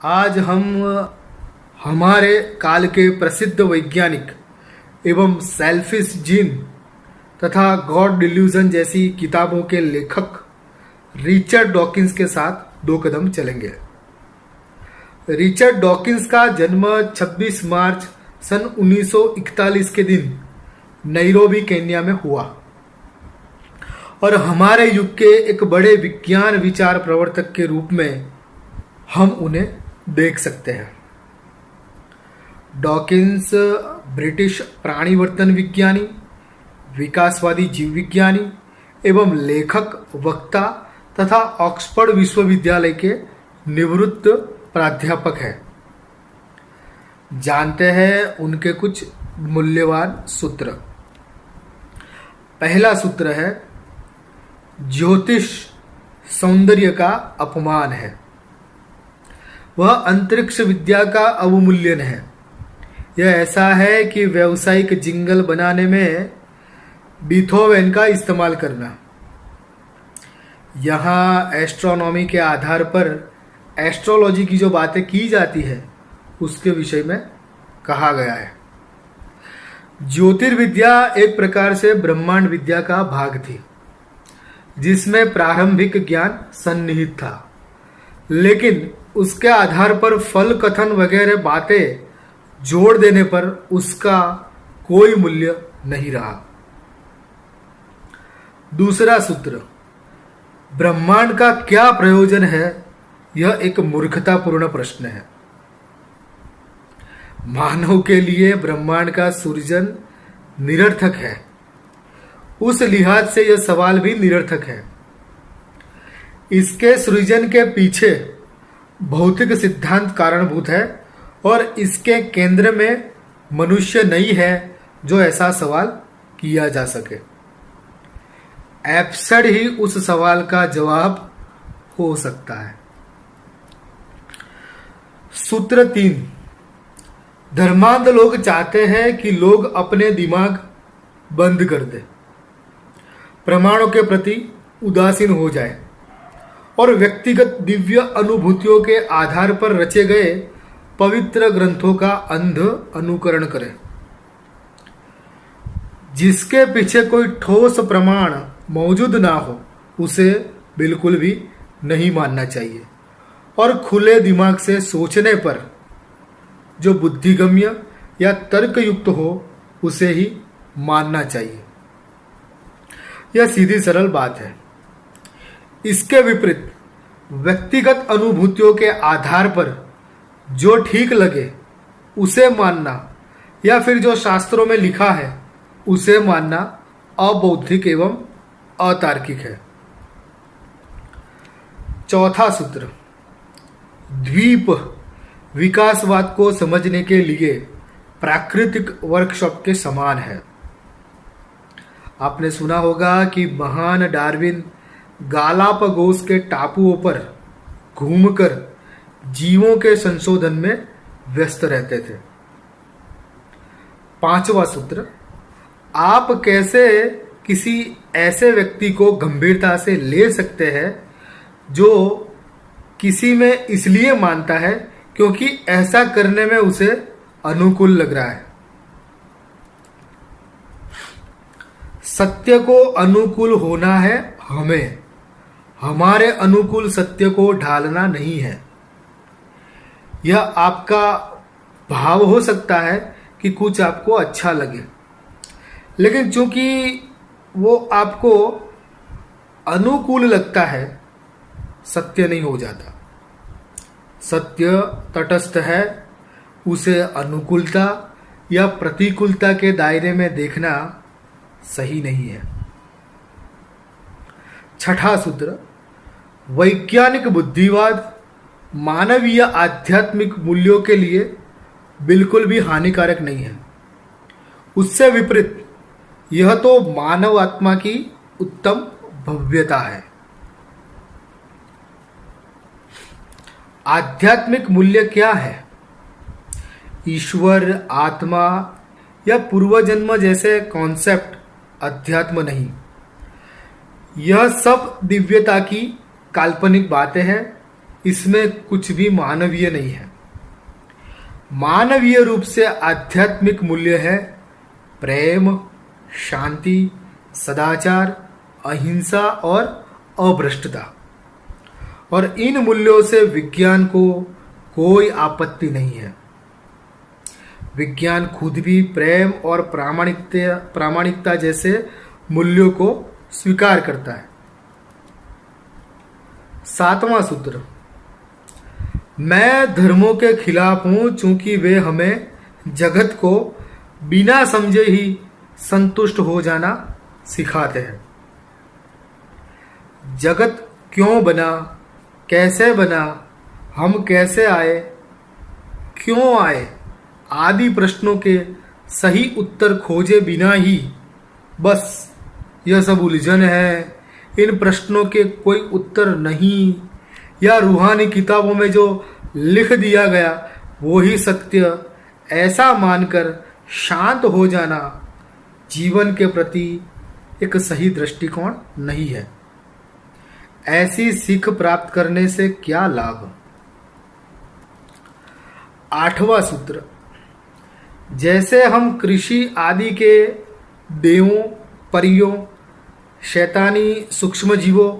आज हम हमारे काल के प्रसिद्ध वैज्ञानिक एवं सेल्फिश जीन तथा गॉड डिल्यूजन जैसी किताबों के लेखक रिचर्ड डॉकिंस के साथ दो कदम चलेंगे। रिचर्ड डॉकिंस का जन्म 26 मार्च सन 1941 के दिन नैरोबी केन्या में हुआ और हमारे युग के एक बड़े विज्ञान विचार प्रवर्तक के रूप में हम उन्हें देख सकते हैं। डॉकिंस ब्रिटिश प्राणिवर्तन विज्ञानी, विकासवादी जीव विज्ञानी एवं लेखक, वक्ता तथा ऑक्सफोर्ड विश्वविद्यालय के निवृत्त प्राध्यापक हैं। जानते हैं उनके कुछ मूल्यवान सूत्र। पहला सूत्र है, ज्योतिष सौंदर्य का अपमान है। वह अंतरिक्ष विद्या का अवमूल्यन है। यह ऐसा है कि व्यावसायिक जिंगल बनाने में बीथोवेन का इस्तेमाल करना। यहाँ एस्ट्रोनॉमी के आधार पर एस्ट्रोलॉजी की जो बातें की जाती है उसके विषय में कहा गया है। ज्योतिर्विद्या एक प्रकार से ब्रह्मांड विद्या का भाग थी जिसमें प्रारंभिक ज्ञान सन्निहित था, लेकिन उसके आधार पर फल कथन वगैरह बातें जोड़ देने पर उसका कोई मूल्य नहीं रहा। दूसरा सूत्र, ब्रह्मांड का क्या प्रयोजन है, यह एक मूर्खतापूर्ण प्रश्न है। मानव के लिए ब्रह्मांड का सृजन निरर्थक है। उस लिहाज से यह सवाल भी निरर्थक है। इसके सृजन के पीछे भौतिक सिद्धांत कारणभूत है और इसके केंद्र में मनुष्य नहीं है जो ऐसा सवाल किया जा सके। एब्सर्ड ही उस सवाल का जवाब हो सकता है। सूत्र 3, धर्मांध लोग चाहते हैं कि लोग अपने दिमाग बंद कर दें, प्रमाणों के प्रति उदासीन हो जाए और व्यक्तिगत दिव्य अनुभूतियों के आधार पर रचे गए पवित्र ग्रंथों का अंध अनुकरण करें, जिसके पीछे कोई ठोस प्रमाण मौजूद ना हो उसे बिल्कुल भी नहीं मानना चाहिए और खुले दिमाग से सोचने पर जो बुद्धिगम्य या तर्कयुक्त हो उसे ही मानना चाहिए। यह सीधी सरल बात है। इसके विपरीत व्यक्तिगत अनुभूतियों के आधार पर जो ठीक लगे उसे मानना या फिर जो शास्त्रों में लिखा है उसे मानना अबौद्धिक एवं अतार्किक है। चौथा सूत्र, द्वीप विकासवाद को समझने के लिए प्राकृतिक वर्कशॉप के समान है। आपने सुना होगा कि महान डार्विन गालापागोस के टापुओं पर घूमकर जीवों के संशोधन में व्यस्त रहते थे। पांचवा सूत्र, आप कैसे किसी ऐसे व्यक्ति को गंभीरता से ले सकते हैं जो किसी में इसलिए मानता है क्योंकि ऐसा करने में उसे अनुकूल लग रहा है। सत्य को अनुकूल होना है हमें, हमारे अनुकूल सत्य को ढालना नहीं है। यह आपका भाव हो सकता है कि कुछ आपको अच्छा लगे, लेकिन चूंकि वो आपको अनुकूल लगता है, सत्य नहीं हो जाता। सत्य तटस्थ है, उसे अनुकूलता या प्रतिकूलता के दायरे में देखना सही नहीं है। छठा सूत्र, वैज्ञानिक बुद्धिवाद मानवीय आध्यात्मिक मूल्यों के लिए बिल्कुल भी हानिकारक नहीं है। उससे विपरीत यह तो मानव आत्मा की उत्तम भव्यता है। आध्यात्मिक मूल्य क्या है? ईश्वर, आत्मा या पूर्वजन्म जैसे कॉन्सेप्ट अध्यात्म नहीं। यह सब दिव्यता की काल्पनिक बातें हैं इसमें कुछ भी मानवीय नहीं है। मानवीय रूप से आध्यात्मिक मूल्य है प्रेम, शांति, सदाचार, अहिंसा और अभ्रष्टता। और इन मूल्यों से विज्ञान को कोई आपत्ति नहीं है। विज्ञान खुद भी प्रेम और प्रामाणिकता जैसे मूल्यों को स्वीकार करता है। 7वां सूत्र, मैं धर्मों के खिलाफ हूं चूंकि वे हमें जगत को बिना समझे ही संतुष्ट हो जाना सिखाते हैं। जगत क्यों बना, कैसे बना, हम कैसे आए, क्यों आए आदि प्रश्नों के सही उत्तर खोजे बिना ही बस यह सब उलझन है, इन प्रश्नों के कोई उत्तर नहीं, या रूहानी किताबों में जो लिख दिया गया वो ही सत्य, ऐसा मानकर शांत हो जाना जीवन के प्रति एक सही दृष्टिकोण नहीं है। ऐसी सीख प्राप्त करने से क्या लाभ। 8वां सूत्र, जैसे हम कृषि आदि के देवों, परियों, शैतानी सूक्ष्म जीवों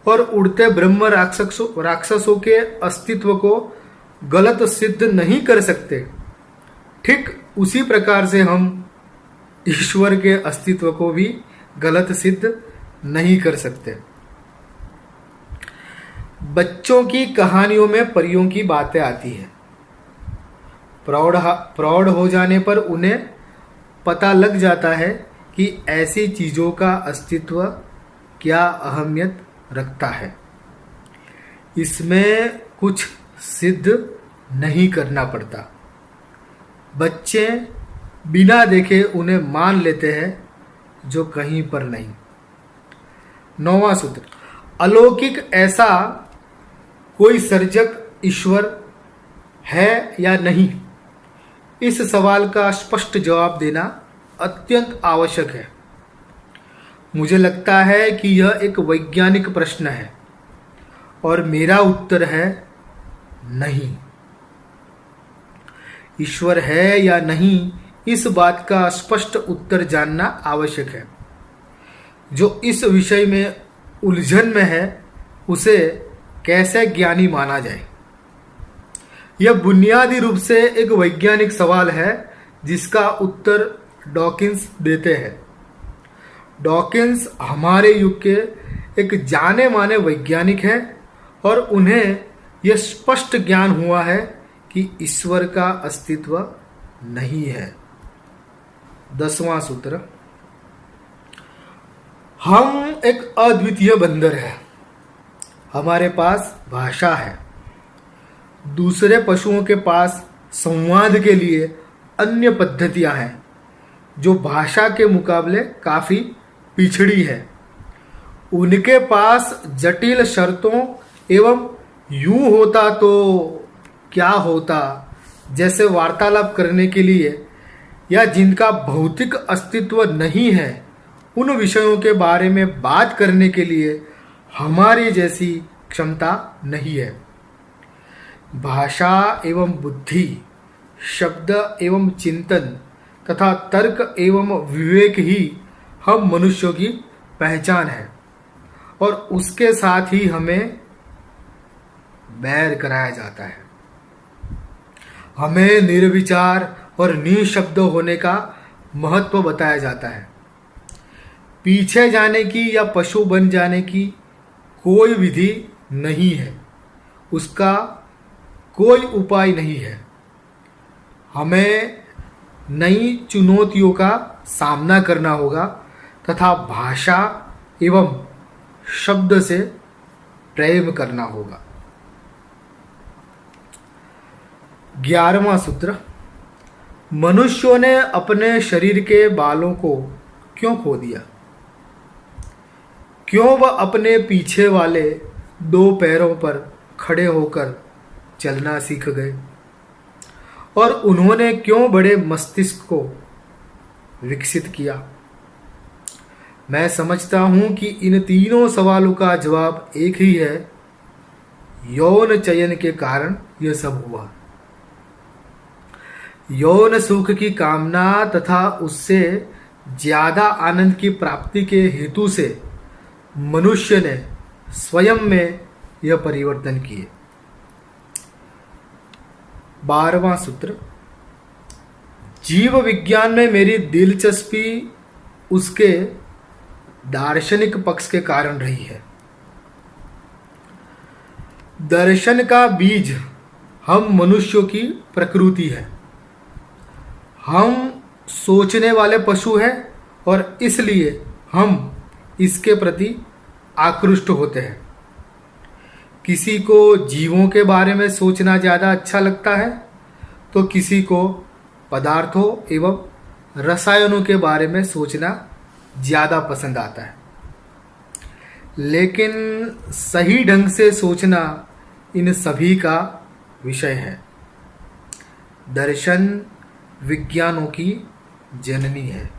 और उड़ते ब्रह्म राक्षसों के अस्तित्व को गलत सिद्ध नहीं कर सकते, ठीक उसी प्रकार से हम ईश्वर के अस्तित्व को भी गलत सिद्ध नहीं कर सकते। बच्चों की कहानियों में परियों की बातें आती हैं। प्रौढ़ हो जाने पर उन्हें पता लग जाता है कि ऐसी चीजों का अस्तित्व क्या अहमियत रखता है। इसमें कुछ सिद्ध नहीं करना पड़ता। बच्चे बिना देखे उन्हें मान लेते हैं जो कहीं पर नहीं। 9वां सूत्र, अलौकिक ऐसा कोई सर्जक ईश्वर है या नहीं, इस सवाल का स्पष्ट जवाब देना अत्यंत आवश्यक है। मुझे लगता है कि यह एक वैज्ञानिक प्रश्न है और मेरा उत्तर है नहीं। ईश्वर है या नहीं, इस बात का स्पष्ट उत्तर जानना आवश्यक है। जो इस विषय में उलझन में है उसे कैसे ज्ञानी माना जाए। यह बुनियादी रूप से एक वैज्ञानिक सवाल है जिसका उत्तर डॉकिंस देते हैं। डॉकिंस हमारे युग के एक जाने माने वैज्ञानिक हैं और उन्हें यह स्पष्ट ज्ञान हुआ है कि ईश्वर का अस्तित्व नहीं है। 10वां सूत्र, हम एक अद्वितीय बंदर है। हमारे पास भाषा है। दूसरे पशुओं के पास संवाद के लिए अन्य पद्धतियां हैं जो भाषा के मुकाबले काफी पिछड़ी है। उनके पास जटिल शर्तों एवं यूं होता तो क्या होता जैसे वार्तालाप करने के लिए या जिनका भौतिक अस्तित्व नहीं है उन विषयों के बारे में बात करने के लिए हमारी जैसी क्षमता नहीं है। भाषा एवं बुद्धि, शब्द एवं चिंतन तथा तर्क एवं विवेक ही हम मनुष्यों की पहचान है और उसके साथ ही हमें बैर कराया जाता है। हमें निर्विचार और निशब्द होने का महत्व बताया जाता है। पीछे जाने की या पशु बन जाने की कोई विधि नहीं है, उसका कोई उपाय नहीं है। हमें नई चुनौतियों का सामना करना होगा तथा भाषा एवं शब्द से प्रेम करना होगा। 11वां सूत्र, मनुष्यों ने अपने शरीर के बालों को क्यों खो दिया? क्यों वह अपने पीछे वाले 2 पैरों पर खड़े होकर चलना सीख गए? और उन्होंने क्यों बड़े मस्तिष्क को विकसित किया? मैं समझता हूं कि इन तीनों सवालों का जवाब एक ही है, यौन चयन के कारण यह सब हुआ। यौन सुख की कामना तथा उससे ज्यादा आनंद की प्राप्ति के हेतु से मनुष्य ने स्वयं में यह परिवर्तन किए। 12वां सूत्र, जीव विज्ञान में मेरी दिलचस्पी उसके दार्शनिक पक्ष के कारण रही है। दर्शन का बीज हम मनुष्यों की प्रकृति है। हम सोचने वाले पशु हैं और इसलिए हम इसके प्रति आकृष्ट होते हैं। किसी को जीवों के बारे में सोचना ज़्यादा अच्छा लगता है तो किसी को पदार्थों एवं रसायनों के बारे में सोचना ज़्यादा पसंद आता है। लेकिन सही ढंग से सोचना इन सभी का विषय है। दर्शन विज्ञानों की जननी है।